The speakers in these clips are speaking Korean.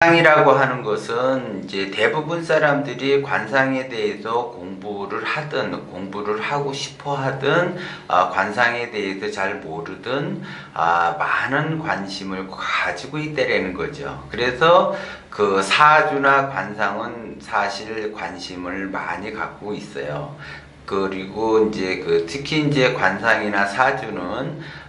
관상이라고 하는 것은 이제 대부분 사람들이 관상에 대해서 공부를 하든 공부를 하고 싶어 하든 관상에 대해서 잘 모르든 많은 관심을 가지고 있다라는 거죠. 그래서 그 사주나 관상은 사실 관심을 많이 갖고 있어요. 그리고 이제 특히 이제 관상이나 사주는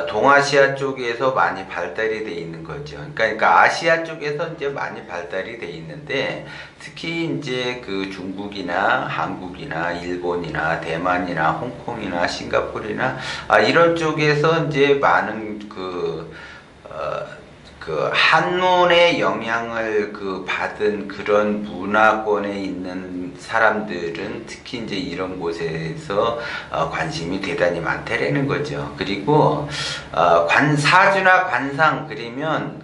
동아시아 쪽에서 많이 발달이 돼 있는 거죠. 그러니까 아시아 쪽에서 이제 많이 발달이 돼 있는데, 특히 이제 중국이나 한국이나 일본이나 대만이나 홍콩이나 싱가포르나 이런 쪽에서 이제 많은 한문의 영향을 받은 그런 문화권에 있는 사람들은 특히 이제 이런 곳에서 관심이 대단히 많다라는 거죠. 그리고 사주나 관상 그리면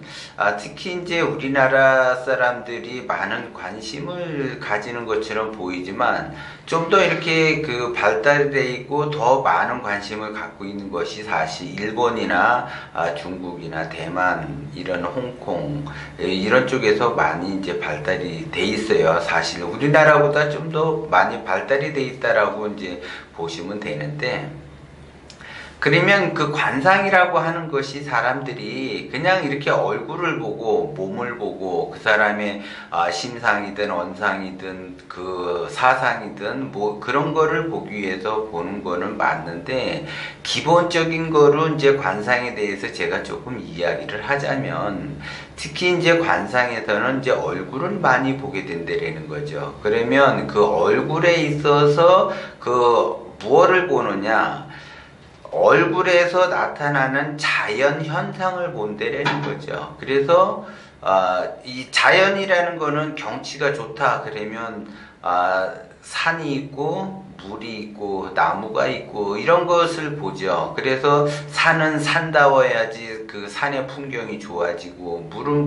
특히 이제 우리나라 사람들이 많은 관심을 가지는 것처럼 보이지만, 좀 더 이렇게 발달되어 있고 더 많은 관심을 갖고 있는 것이 사실 일본이나 중국이나 대만, 이런 홍콩 이런 쪽에서 많이 이제 발달이 돼 있어요. 사실 우리나라보다 좀 더 많이 발달이 돼 있다라고 이제 보시면 되는데, 그러면 그 관상이라고 하는 것이 사람들이 그냥 이렇게 얼굴을 보고 몸을 보고 그 사람의 심상이든 언상이든 사상이든 뭐 그런 거를 보기 위해서 보는 거는 맞는데, 기본적인 거로 이제 관상에 대해서 제가 조금 이야기를 하자면, 특히 이제 관상에서는 이제 얼굴을 많이 보게 된다라는 거죠. 그러면 그 얼굴에 있어서 무엇을 보느냐? 얼굴에서 나타나는 자연 현상을 본다라는 거죠. 그래서 이 자연이라는 거는 경치가 좋다 그러면 산이 있고 물이 있고 나무가 있고 이런 것을 보죠. 그래서 산은 산다워야지 그 산의 풍경이 좋아지고, 물은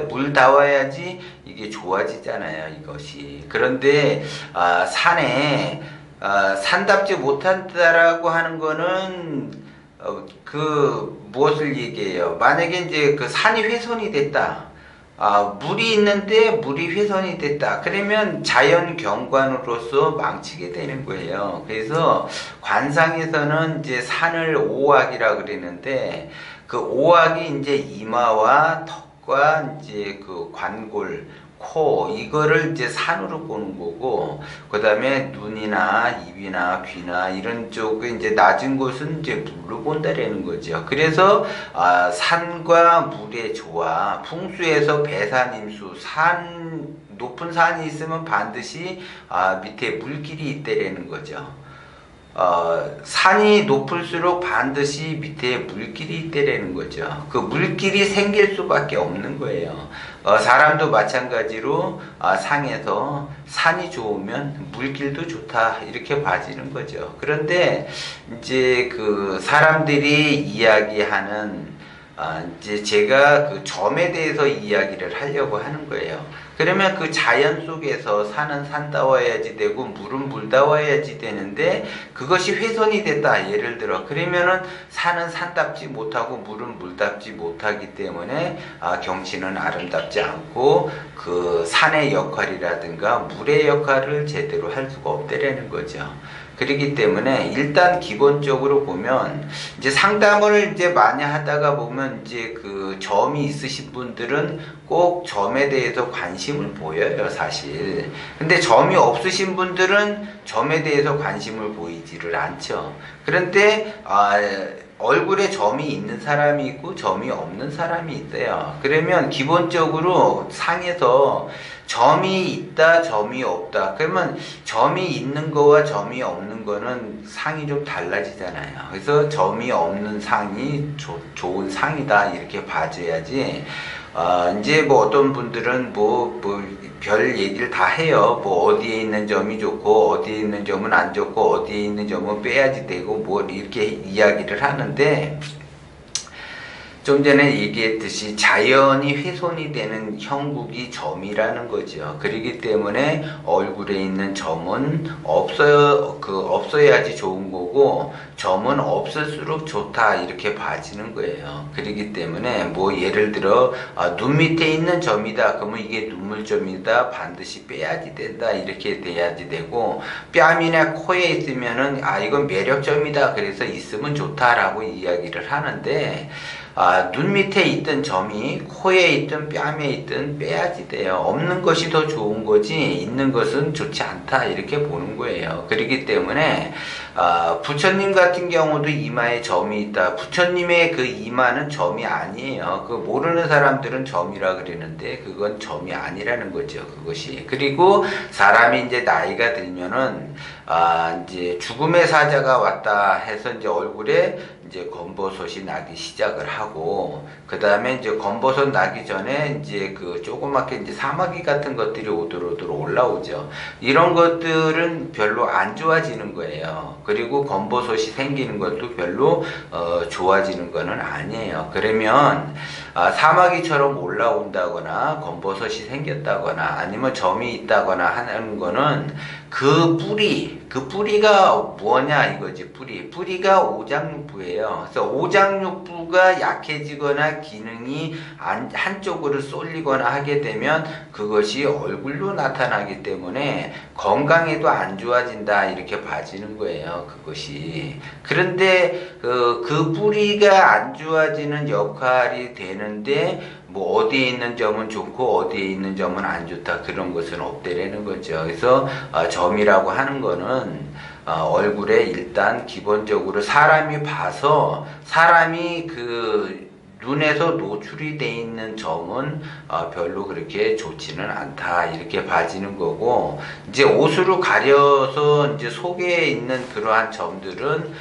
물다워야지 이게 좋아지잖아요, 이것이. 그런데 산에 산답지 못한다라고 하는 거는 무엇을 얘기해요? 만약에 이제 산이 훼손이 됐다. 물이 있는데 물이 훼손이 됐다. 그러면 자연 경관으로서 망치게 되는 거예요. 그래서 관상에서는 이제 산을 오악이라 그러는데, 그 오악이 이제 이마와 턱과 이제 관골, 코, 이거를 이제 산으로 보는 거고, 그 다음에 눈이나 입이나 귀나 이런 쪽에 이제 낮은 곳은 이제 물로 본다라는 거죠. 그래서 산과 물의 조화, 풍수에서 배산임수, 높은 산이 있으면 반드시 밑에 물길이 있다라는 거죠. 산이 높을수록 반드시 밑에 물길이 있다라는 거죠. 그 물길이 생길 수밖에 없는 거예요. 사람도 마찬가지로 상에서 산이 좋으면 물길도 좋다 이렇게 봐지는 거죠. 그런데 이제 사람들이 이야기하는 이제 제가 점에 대해서 이야기를 하려고 하는 거예요. 그러면 그 자연 속에서 산은 산다워야지 되고 물은 물다워야지 되는데, 그것이 훼손이 됐다. 예를 들어 그러면은 산은 산답지 못하고 물은 물답지 못하기 때문에 경치는 아름답지 않고 그 산의 역할이라든가 물의 역할을 제대로 할 수가 없다라는 거죠. 그렇기 때문에 일단 기본적으로 보면, 이제 상담을 이제 많이 하다가 보면 이제 점이 있으신 분들은 꼭 점에 대해서 관심을 보여요, 사실. 근데 점이 없으신 분들은 점에 대해서 관심을 보이지를 않죠. 그런데 얼굴에 점이 있는 사람이 있고 점이 없는 사람이 있어요. 그러면 기본적으로 상에서 점이 있다, 점이 없다. 그러면 점이 있는 거와 점이 없는 거는 상이 좀 달라지잖아요. 그래서 점이 없는 상이 좋은 상이다 이렇게 봐줘야지. 이제 뭐 어떤 분들은 별 얘기를 다 해요. 어디에 있는 점이 좋고 어디에 있는 점은 안 좋고 어디에 있는 점은 빼야지 되고 이렇게 이야기를 하는데, 좀 전에 얘기했듯이 자연이 훼손이 되는 형국이 점이라는 거죠. 그렇기 때문에 얼굴에 있는 점은 없어야지 좋은 거고, 점은 없을수록 좋다 이렇게 봐지는 거예요. 그렇기 때문에 뭐 예를 들어 눈 밑에 있는 점이다 그러면 이게 눈물점이다 반드시 빼야지 된다 이렇게 돼야지 되고, 뺨이나 코에 있으면은 이건 매력점이다 그래서 있으면 좋다라고 이야기를 하는데, 눈 밑에 있던 점이 코에 있든 뺨에 있든 빼야지 돼요. 없는 것이 더 좋은 거지 있는 것은 좋지 않다 이렇게 보는 거예요. 그렇기 때문에 부처님 같은 경우도 이마에 점이 있다. 부처님의 그 이마는 점이 아니에요. 그 모르는 사람들은 점이라 그러는데 그건 점이 아니라는 거죠. 그것이. 그리고 사람이 이제 나이가 들면은 이제 죽음의 사자가 왔다 해서 이제 얼굴에 이제 검버섯이 나기 시작을 하고, 그 다음에 이제 검버섯 나기 전에 이제 그 조그맣게 이제 사마귀 같은 것들이 오도로도로 올라오죠. 이런 것들은 별로 안 좋아지는 거예요. 그리고 검버섯이 생기는 것도 별로 좋아지는 거는 아니에요. 그러면 사마귀처럼 올라온다거나 검버섯이 생겼다거나 아니면 점이 있다거나 하는 거는 그 뿌리가 뭐냐 이거지. 뿌리가 오장육부예요. 그래서 오장육부가 약해지거나 기능이 한쪽으로 쏠리거나 하게 되면 그것이 얼굴로 나타나기 때문에 건강에도 안 좋아진다 이렇게 봐지는 거예요. 그것이. 그런데 그 뿌리가 안 좋아지는 역할이 되는데 뭐 어디에 있는 점은 좋고 어디에 있는 점은 안 좋다 그런 것은 없대라는 거죠. 그래서 점이라고 하는 거는 얼굴에 일단 기본적으로 사람이 봐서 사람이 그 눈에서 노출이 돼 있는 점은 별로 그렇게 좋지는 않다 이렇게 봐지는 거고, 이제 옷으로 가려서 이제 속에 있는 그러한 점들은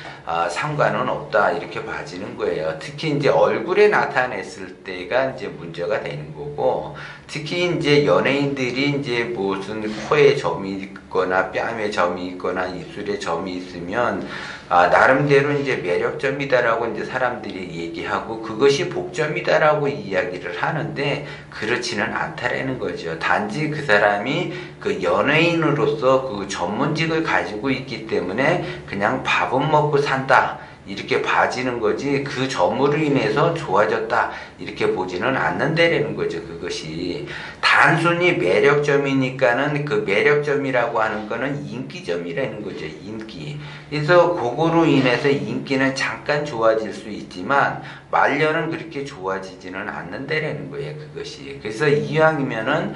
상관은 없다 이렇게 봐지는 거예요. 특히 이제 얼굴에 나타냈을 때가 이제 문제가 되는 거고, 특히 이제 연예인들이 이제 무슨 코에 점이 있거나 뺨에 점이 있거나 입술에 점이 있으면 나름대로 이제 매력점이다라고 이제 사람들이 얘기하고 그것이 복점이다라고 이야기를 하는데 그렇지는 않다라는 거죠. 단지 그 사람이 그 연예인으로서 그 전문직을 가지고 있기 때문에 그냥 밥은 먹고 산다 이렇게 봐지는 거지 그 점으로 인해서 좋아졌다 이렇게 보지는 않는다라는 거죠. 그것이 단순히 매력점이니까는 그 매력점이라고 하는 거는 인기점이라는 거죠. 인기. 그래서 그거로 인해서 인기는 잠깐 좋아질 수 있지만 말년은 그렇게 좋아지지는 않는다라는 거예요. 그것이. 그래서 이왕이면은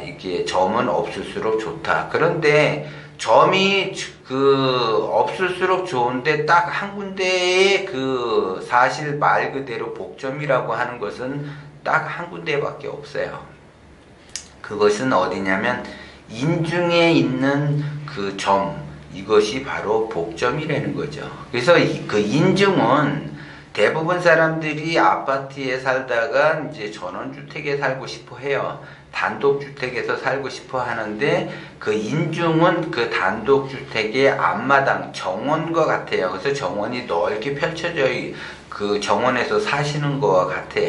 이렇게 점은 없을수록 좋다. 그런데 점이 없을수록 좋은데 딱 한 군데에 그 사실 말 그대로 복점이라고 하는 것은 딱 한 군데밖에 없어요. 그것은 어디냐면 인중에 있는 그 점, 이것이 바로 복점이라는 거죠. 그래서 그 인중은 대부분 사람들이 아파트에 살다가 이제 전원주택에 살고 싶어 해요. 단독주택에서 살고 싶어 하는데 그 인중은 그 단독주택의 앞마당 정원과 같아요. 그래서 정원이 넓게 펼쳐져 그 정원에서 사시는 거와 같아.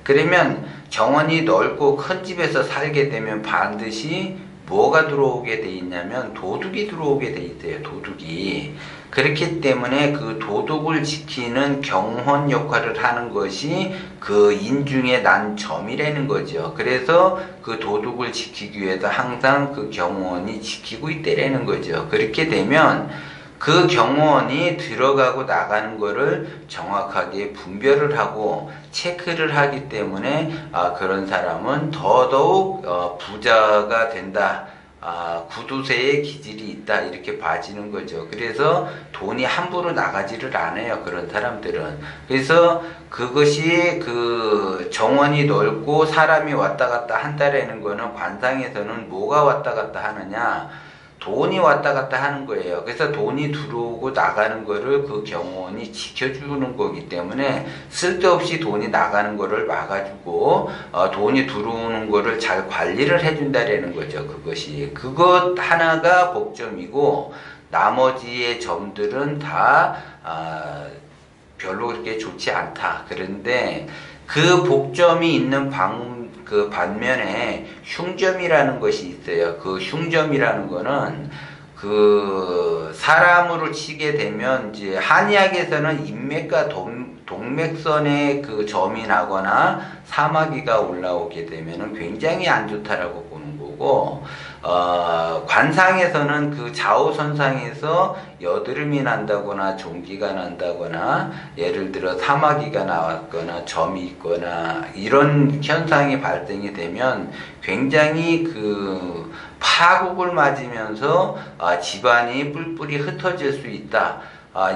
그러면 정원이 넓고 큰 집에서 살게 되면 반드시 뭐가 들어오게 돼 있냐면 도둑이 들어오게 돼 있대요. 도둑이. 그렇기 때문에 그 도둑을 지키는 경호원 역할을 하는 것이 그 인중에 난 점이라는 거죠. 그래서 그 도둑을 지키기 위해서 항상 그 경호원이 지키고 있다라는 거죠. 그렇게 되면 그 경호원이 들어가고 나가는 거를 정확하게 분별을 하고 체크를 하기 때문에 그런 사람은 더더욱 부자가 된다. 구두쇠의 기질이 있다 이렇게 봐지는 거죠. 그래서 돈이 함부로 나가지를 않아요. 그런 사람들은. 그래서 그것이 그 정원이 넓고 사람이 왔다 갔다 한다라는 거는 관상에서는 뭐가 왔다 갔다 하느냐, 돈이 왔다 갔다 하는 거예요. 그래서 돈이 들어오고 나가는 거를 그 경호원이 지켜주는 거기 때문에 쓸데없이 돈이 나가는 거를 막아주고 돈이 들어오는 거를 잘 관리를 해준다라는 거죠. 그것이. 그것 하나가 복점이고 나머지의 점들은 다 별로 그렇게 좋지 않다. 그런데 그 복점이 있는 그 반면에 흉점이라는 것이 있어요. 그 흉점이라는 거는 그 사람으로 치게 되면 이제 한의학에서는 인맥과 동맥선에 그 점이 나거나 사마귀가 올라오게 되면은 굉장히 안 좋다라고 보는 거고, 관상에서는 그 좌우선상에서 여드름이 난다거나 종기가 난다거나 예를 들어 사마귀가 나왔거나 점이 있거나 이런 현상이 발생이 되면 굉장히 그 파국을 맞으면서 집안이 뿔뿔이 흩어질 수 있다.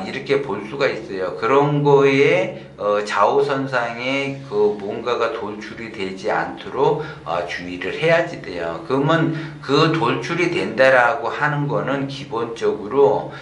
이렇게 볼 수가 있어요. 그런 거에 좌우선상에 그 뭔가가 돌출이 되지 않도록 주의를 해야지 돼요. 그러면 그 돌출이 된다라고 하는 거는 기본적으로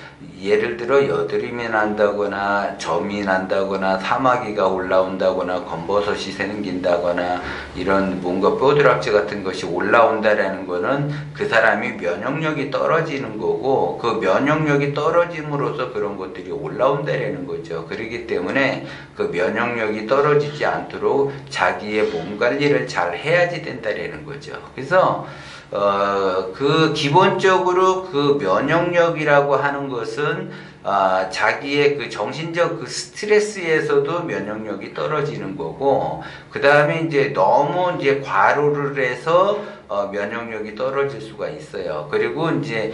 예를 들어 여드름이 난다거나 점이 난다거나 사마귀가 올라온다거나 검버섯이 생긴다거나 이런 뭔가 뼈드락지 같은 것이 올라온다라는 거는 그 사람이 면역력이 떨어지는 거고, 그 면역력이 떨어짐으로써 그런 것들이 올라온다라는 거죠. 그렇기 때문에 그 면역력이 떨어지지 않도록 자기의 몸 관리를 잘 해야지 된다라는 거죠. 그래서 그 기본적으로 그 면역력이라고 하는 것은 자기의 그 정신적 그 스트레스에서도 면역력이 떨어지는 거고, 그 다음에 이제 너무 이제 과로를 해서 면역력이 떨어질 수가 있어요. 그리고 이제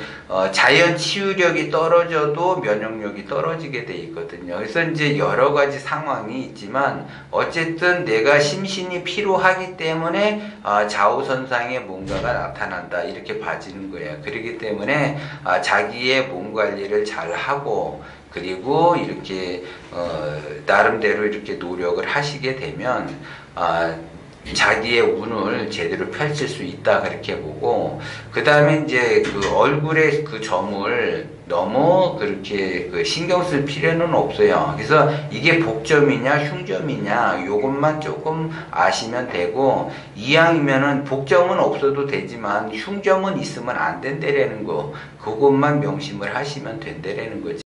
자연 치유력이 떨어져도 면역력이 떨어지게 돼 있거든요. 그래서 이제 여러 가지 상황이 있지만 어쨌든 내가 심신이 피로하기 때문에 좌우선상에 뭔가가 나타난다 이렇게 봐지는 거예요. 그렇기 때문에 자기의 몸 관리를 잘 하고 그리고 이렇게 나름대로 이렇게 노력을 하시게 되면 자기의 운을 제대로 펼칠 수 있다 그렇게 보고, 그 다음에 이제 그 얼굴에 그 점을 너무 그렇게 그 신경 쓸 필요는 없어요. 그래서 이게 복점이냐 흉점이냐 요것만 조금 아시면 되고, 이왕이면은 복점은 없어도 되지만 흉점은 있으면 안 된다라는 거, 그것만 명심을 하시면 된다라는 거지.